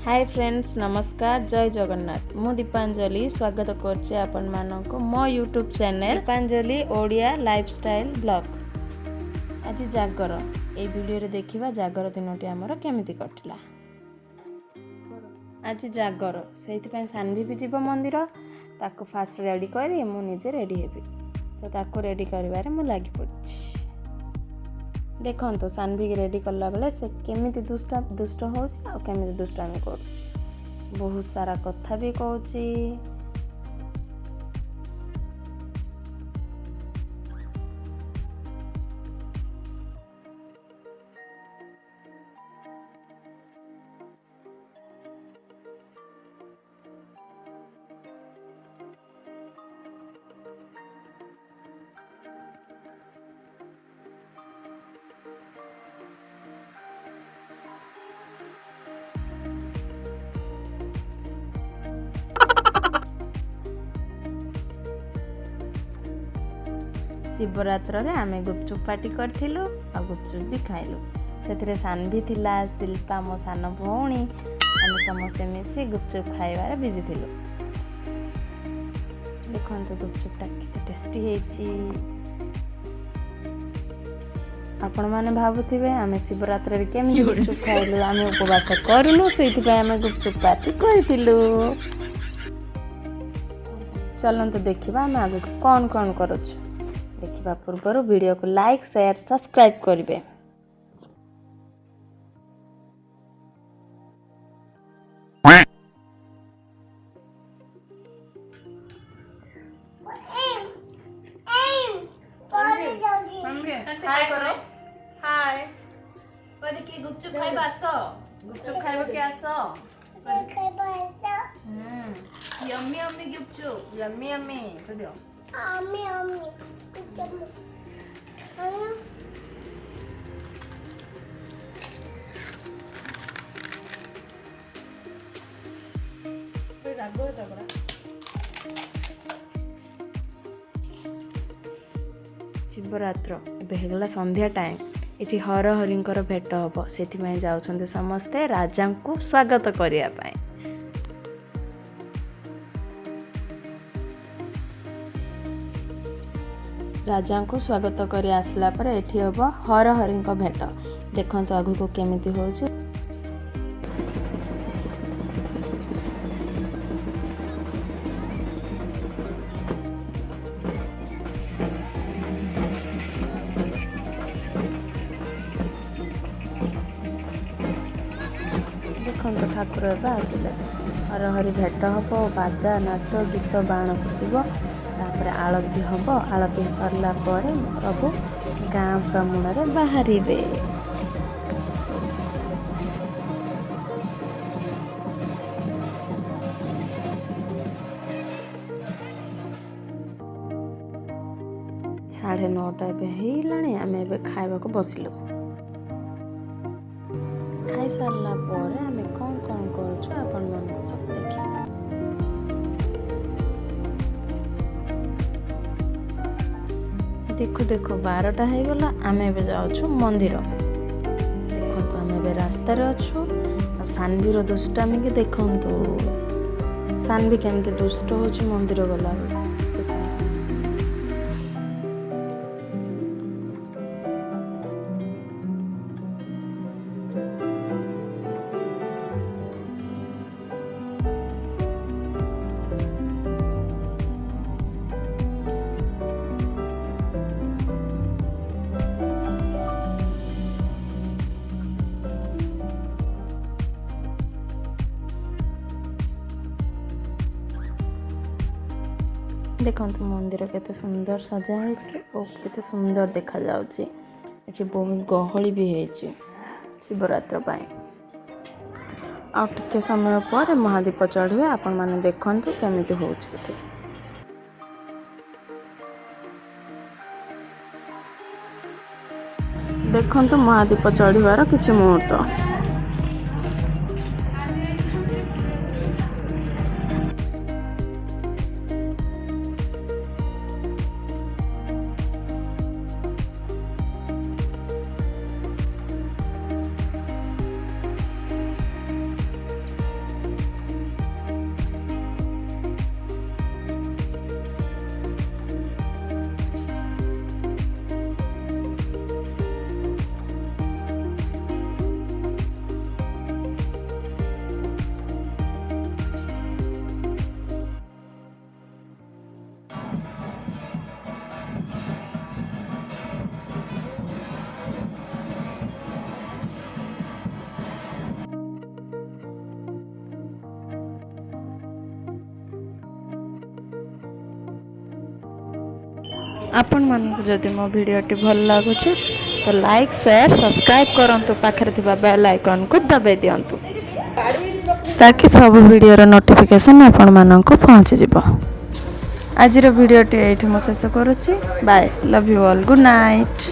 Hi friends नमस्कार जय जगन्नाथ मु दीपांजलि स्वागत करछे आपण मानको मो YouTube channel Deepanjali Odia lifestyle blog. आज जागर ए वीडियो रे देखिबा जागर दिनटी हमर केमिति कटला। आज जागर सेति पय सानवी भी जीव मंदिर ताको फास्ट रेडी करी मु निजे रेडी हेबी तो ताको रेडी करिवारे मु लागि पड़छि। देखो सानवी की रेडी कला बेले से केमिति दुष्ट होउछि आ केमिति दुष्टामी करूछि बहुत सारा कथा भी कहूछि। शिवरात्र रे आमे गुपचुप पार्टी करथिलु आ गुपचुप भी खाइलु। सेथिरे सानवी थिला शिल्पा मो सान भौणी आमे समस्ते मिसी गुपचुप खाइबारे बिजी थिलु। देखंतु गुपचुपटा केते टेस्टी हेछि। आपण माने भाबुथिबे आमे शिवरात्र रे केमि गुपचुप खाइलु आमे उपवास करूनु सेति पय आमे गुपचुप पार्टी करथिलु। चलंतु देखिबा आमे आगु कोन कोन करूछु। देखिबा पूर्व वीडियो को लाइक शेयर सब्सक्राइब करिवे। हाय करो हाय पर की गुपचुप खाइबा आसो गुपचुप खाइबा के आसो यम्मी यम्मी गुपचुप यम्मी यम्मी तो दियो यम्मी यम्मी शिवरात्र एबे हेगला संध्या टाइम एठी हर हरिंकर भेट हबो सेति में जाउछन्ते समस्ते राजा को स्वागत करिया पाए। राजा को स्वागत करी आसला पर एठी हबो हर हरिंक भेट। देखंतु आगु को केमिति होउछि। देखंतु ठाकुर एबा आसिले हर हरि भेट हबो बाजा नाच गीत बाण फुटिबो तापर आलती हबो। आलती सरला परे प्रभु गाँ भ्रमण रे बाहरिबे। साढ़े 9टा एबे हेलाणी आमे एबे खाइबा को बसिलु। खाई सारला परे आमे कोन कोन करूछु आपन मन को सब देखि। देखो देखो 12टा हो गला आमे एबे जाउछु मंदिर। देखो तो आमे एबे रास्ता रे अछु आ सानवी रो दुष्टामी के देखंतु सानवी केमते दुष्ट होछि मंदिर गला। देखंतु मंदिर केते सुंदर सजा है और केते सुंदर देखा जाउछि। एठी बहुत गहली भी है शिवरात्र पाए। ଆଉ ଟିକେ ସମୟ ପରେ ମହାଦୀପ ଚଢ଼ିବେ। ଆପଣମାନେ ଦେଖନ୍ତୁ କେମିତି ହେଉଛି ଏଠି। ଦେଖନ୍ତୁ ମହାଦୀପ ଚଢ଼ିବାର କିଛି ମୁହୂର୍ତ୍ତ। ଆପଣମାନଙ୍କୁ ଯଦି ମୋ ଭିଡ଼ିଓଟି ଭଲ ଲାଗୁଛି ତ ଲାଇକ୍ ସେୟାର ସବସ୍କ୍ରାଇବ୍ କରନ୍ତୁ। ପାଖରେ ଥିବା ବେଲ୍ ଆଇକନ୍କୁ ଦବାଇ ଦିଅନ୍ତୁ ତାକି ସବୁ ଭିଡ଼ିଓର ନୋଟିଫିକେସନ୍ ଆପଣମାନଙ୍କୁ ପହଞ୍ଚିଯିବ। ଆଜିର ଭିଡ଼ିଓଟି ଏଇଠି ମୁଁ ଶେଷ କରୁଛି। Bye, love you all, good night.